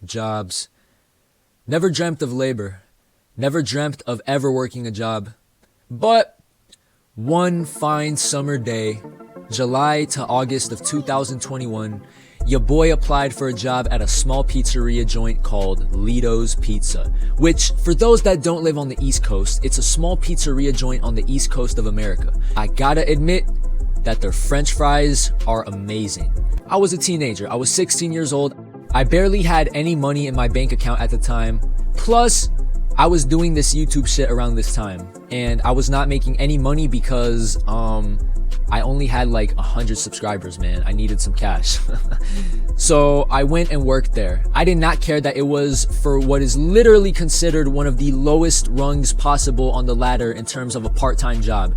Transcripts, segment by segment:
Jobs. Never dreamt of labor. Never dreamt of ever working a job. But one fine summer day, July to August of 2021, your boy applied for a job at a small pizzeria joint called Lito's Pizza, which, for those that don't live on the East Coast, it's a small pizzeria joint on the East Coast of America. I gotta admit that their French fries are amazing. I was a teenager. I was 16 years old. I barely had any money in my bank account at the time. Plus, I was doing this YouTube shit around this time, and I was not making any money because I only had like 100 subscribers, man. I needed some cash. So I went and worked there. I did not care that it was for what is literally considered one of the lowest rungs possible on the ladder in terms of a part-time job.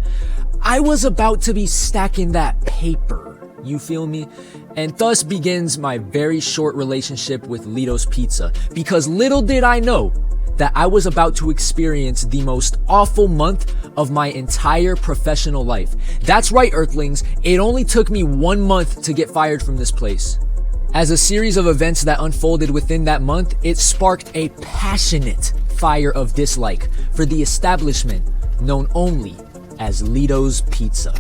I was about to be stacking that paper. You feel me? And thus begins my very short relationship with Lito's Pizza, because little did I know that I was about to experience the most awful month of my entire professional life. That's right, Earthlings, it only took me 1 month to get fired from this place. As a series of events that unfolded within that month, it sparked a passionate fire of dislike for the establishment known only as Lito's Pizza.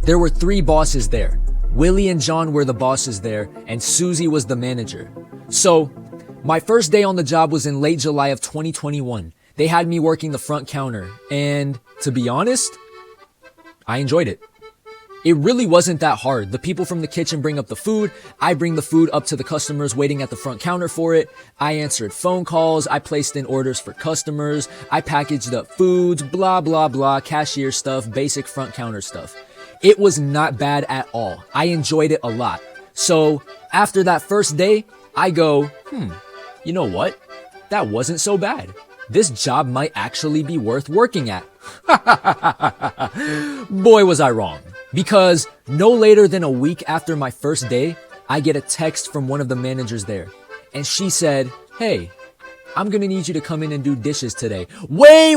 There were 3 bosses there. Willie and John were the bosses there, and Susie was the manager. So, my first day on the job was in late July of 2021. They had me working the front counter, and to be honest, I enjoyed it. It really wasn't that hard. The people from the kitchen bring up the food. I bring the food up to the customers waiting at the front counter for it. I answered phone calls. I placed in orders for customers. I packaged up foods, blah, blah, blah, cashier stuff, basic front counter stuff. It was not bad at all. I enjoyed it a lot. So after that first day, I go, you know what? That wasn't so bad. This job might actually be worth working at. Boy, was I wrong. Because no later than a week after my first day, I get a text from one of the managers there. And she said, hey, I'm gonna need you to come in and do dishes today. Wait.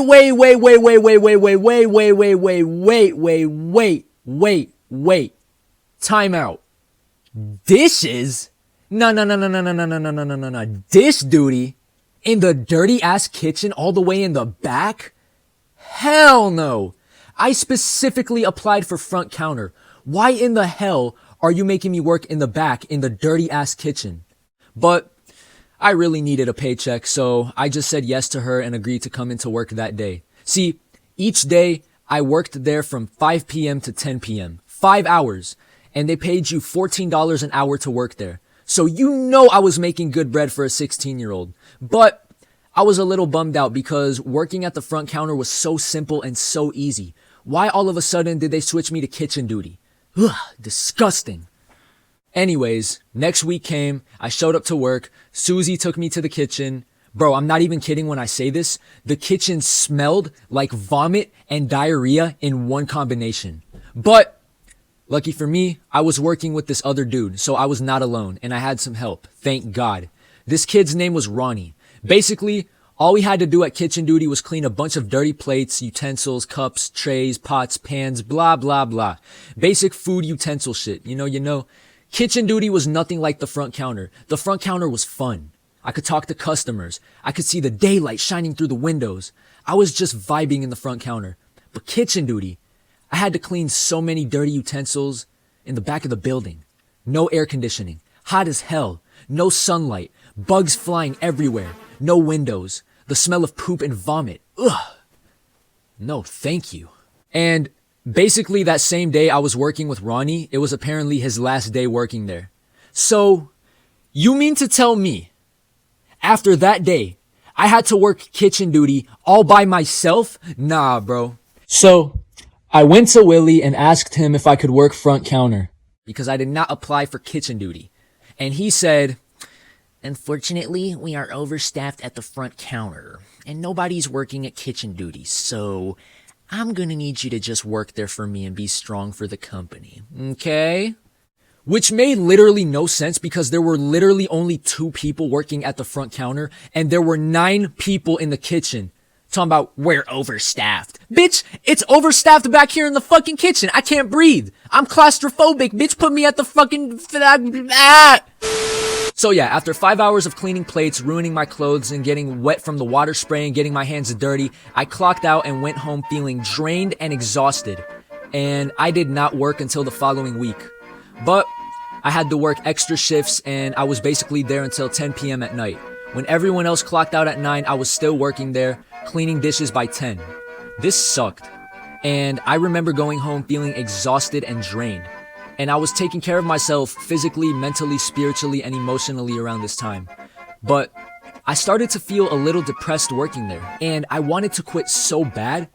Time out. Dishes? No. Dish duty? In the dirty ass kitchen all the way in the back? Hell no. I specifically applied for front counter. Why in the hell are you making me work in the back in the dirty ass kitchen? But I really needed a paycheck, so I just said yes to her and agreed to come into work that day. See, each day I worked there from 5 p.m. to 10 p.m. 5 hours. And they paid you $14 an hour to work there. So you know I was making good bread for a 16-year-old. But I was a little bummed out because working at the front counter was so simple and so easy. Why all of a sudden did they switch me to kitchen duty? Ugh, disgusting. Anyways, next week came, I showed up to work, Susie took me to the kitchen. Bro, I'm not even kidding when I say this. The kitchen smelled like vomit and diarrhea in one combination. But lucky for me, I was working with this other dude, so I was not alone, and I had some help. Thank God. This kid's name was Ronnie. Basically, all we had to do at kitchen duty was clean a bunch of dirty plates, utensils, cups, trays, pots, pans, blah, blah, blah. Basic food utensil shit. You know. Kitchen duty was nothing like the front counter. The front counter was fun. I could talk to customers. I could see the daylight shining through the windows. I was just vibing in the front counter. But kitchen duty, I had to clean so many dirty utensils in the back of the building. No air conditioning. Hot as hell. No sunlight. Bugs flying everywhere. No windows. The smell of poop and vomit. Ugh. No, thank you. And basically that same day I was working with Ronnie, it was apparently his last day working there. So, you mean to tell me, after that day, I had to work kitchen duty all by myself? Nah, bro. So, I went to Willie and asked him if I could work front counter because I did not apply for kitchen duty. And he said, "Unfortunately, we are overstaffed at the front counter and nobody's working at kitchen duty. So I'm gonna need you to just work there for me and be strong for the company. Okay?" Which made literally no sense because there were literally only 2 people working at the front counter and there were 9 people in the kitchen. Talking about, we're overstaffed. Bitch, it's overstaffed back here in the fucking kitchen. I can't breathe. I'm claustrophobic. Bitch, put me at the fucking... So yeah, after 5 hours of cleaning plates, ruining my clothes, and getting wet from the water spray and getting my hands dirty, I clocked out and went home feeling drained and exhausted. And I did not work until the following week. But I had to work extra shifts and I was basically there until 10 p.m. at night. When everyone else clocked out at 9, I was still working there, cleaning dishes by 10. This sucked. And I remember going home feeling exhausted and drained. And I was taking care of myself physically, mentally, spiritually, and emotionally around this time. But I started to feel a little depressed working there. And I wanted to quit so bad,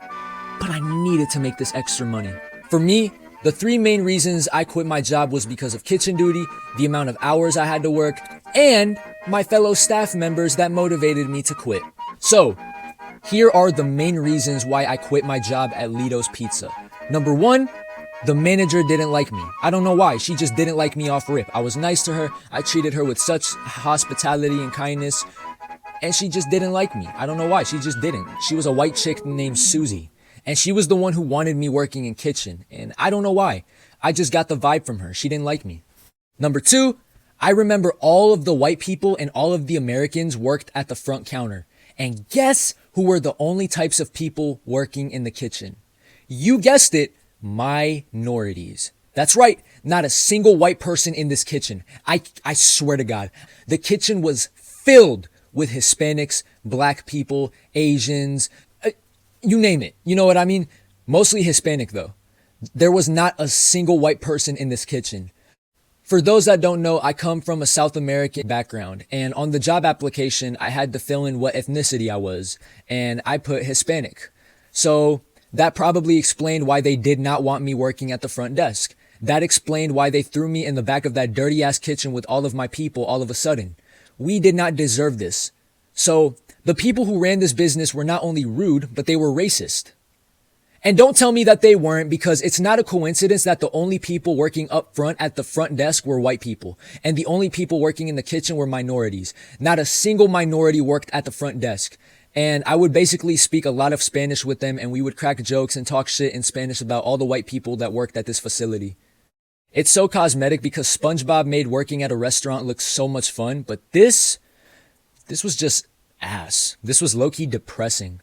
but I needed to make this extra money. For me, the 3 main reasons I quit my job was because of kitchen duty, the amount of hours I had to work, and my fellow staff members that motivated me to quit. So, here are the main reasons why I quit my job at Lito's Pizza. Number 1, the manager didn't like me. I don't know why, she just didn't like me off rip. I was nice to her, I treated her with such hospitality and kindness, and she just didn't like me. I don't know why, she just didn't. She was a white chick named Susie. And she was the one who wanted me working in kitchen. And I don't know why. I just got the vibe from her. She didn't like me. Number 2, I remember all of the white people and all of the Americans worked at the front counter. And guess who were the only types of people working in the kitchen? You guessed it, minorities. That's right. Not a single white person in this kitchen. I swear to God. The kitchen was filled with Hispanics, black people, Asians, you name it. You know what I mean? Mostly Hispanic though. There was not a single white person in this kitchen. For those that don't know, I come from a South American background, and on the job application, I had to fill in what ethnicity I was, and I put Hispanic. So that probably explained why they did not want me working at the front desk. That explained why they threw me in the back of that dirty ass kitchen with all of my people all of a sudden. We did not deserve this. So the people who ran this business were not only rude, but they were racist. And don't tell me that they weren't, because it's not a coincidence that the only people working up front at the front desk were white people. And the only people working in the kitchen were minorities. Not a single minority worked at the front desk. And I would basically speak a lot of Spanish with them, and we would crack jokes and talk shit in Spanish about all the white people that worked at this facility. It's so cosmetic because SpongeBob made working at a restaurant look so much fun, but this was just ass. This was low-key depressing.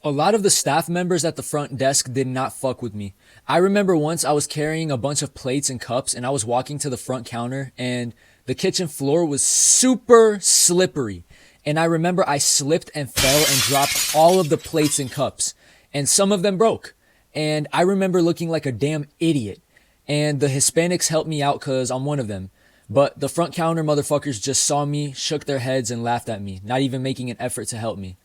A lot of the staff members at the front desk did not fuck with me. I remember once I was carrying a bunch of plates and cups and I was walking to the front counter and the kitchen floor was super slippery. And I remember I slipped and fell and dropped all of the plates and cups. And some of them broke. And I remember looking like a damn idiot. And the Hispanics helped me out cause I'm one of them. But the front counter motherfuckers just saw me, shook their heads, and laughed at me, not even making an effort to help me.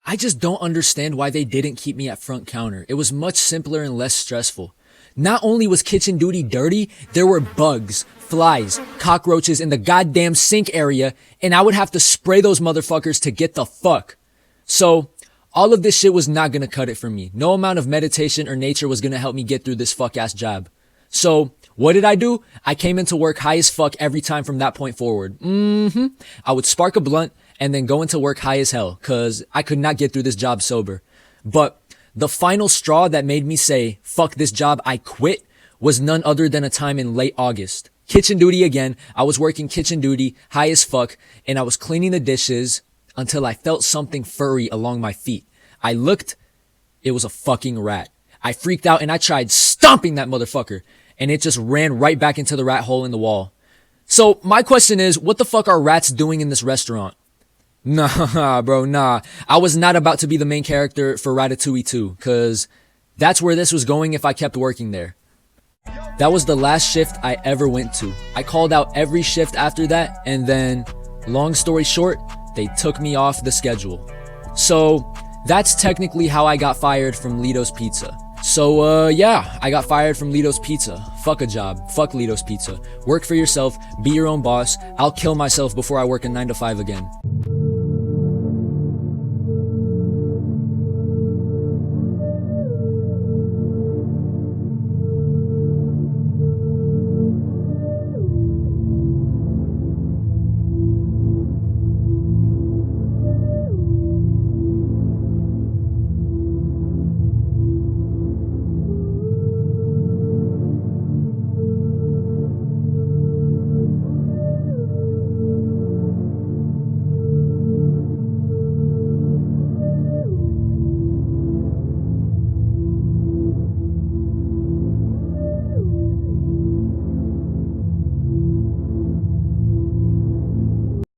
I just don't understand why they didn't keep me at front counter. It was much simpler and less stressful. Not only was kitchen duty dirty, there were bugs, flies, cockroaches in the goddamn sink area, and I would have to spray those motherfuckers to get the fuck. So, all of this shit was not gonna cut it for me. No amount of meditation or nature was gonna help me get through this fuck-ass job. So, what did I do? I came into work high as fuck every time from that point forward. I would spark a blunt and then go into work high as hell cause I could not get through this job sober. But the final straw that made me say, fuck this job, I quit, was none other than a time in late August. Kitchen duty again. I was working kitchen duty high as fuck and I was cleaning the dishes until I felt something furry along my feet. I looked, it was a fucking rat. I freaked out and I tried stomping that motherfucker. And it just ran right back into the rat hole in the wall. So my question is, what the fuck are rats doing in this restaurant? Nah, bro, nah. I was not about to be the main character for Ratatouille 2, cause that's where this was going if I kept working there. That was the last shift I ever went to. I called out every shift after that, and then, long story short, they took me off the schedule. So, That's technically how I got fired from Lito's Pizza. So, yeah, I got fired from Lito's Pizza. Fuck a job. Fuck Lito's Pizza. Work for yourself. Be your own boss. I'll kill myself before I work a 9 to 5 again.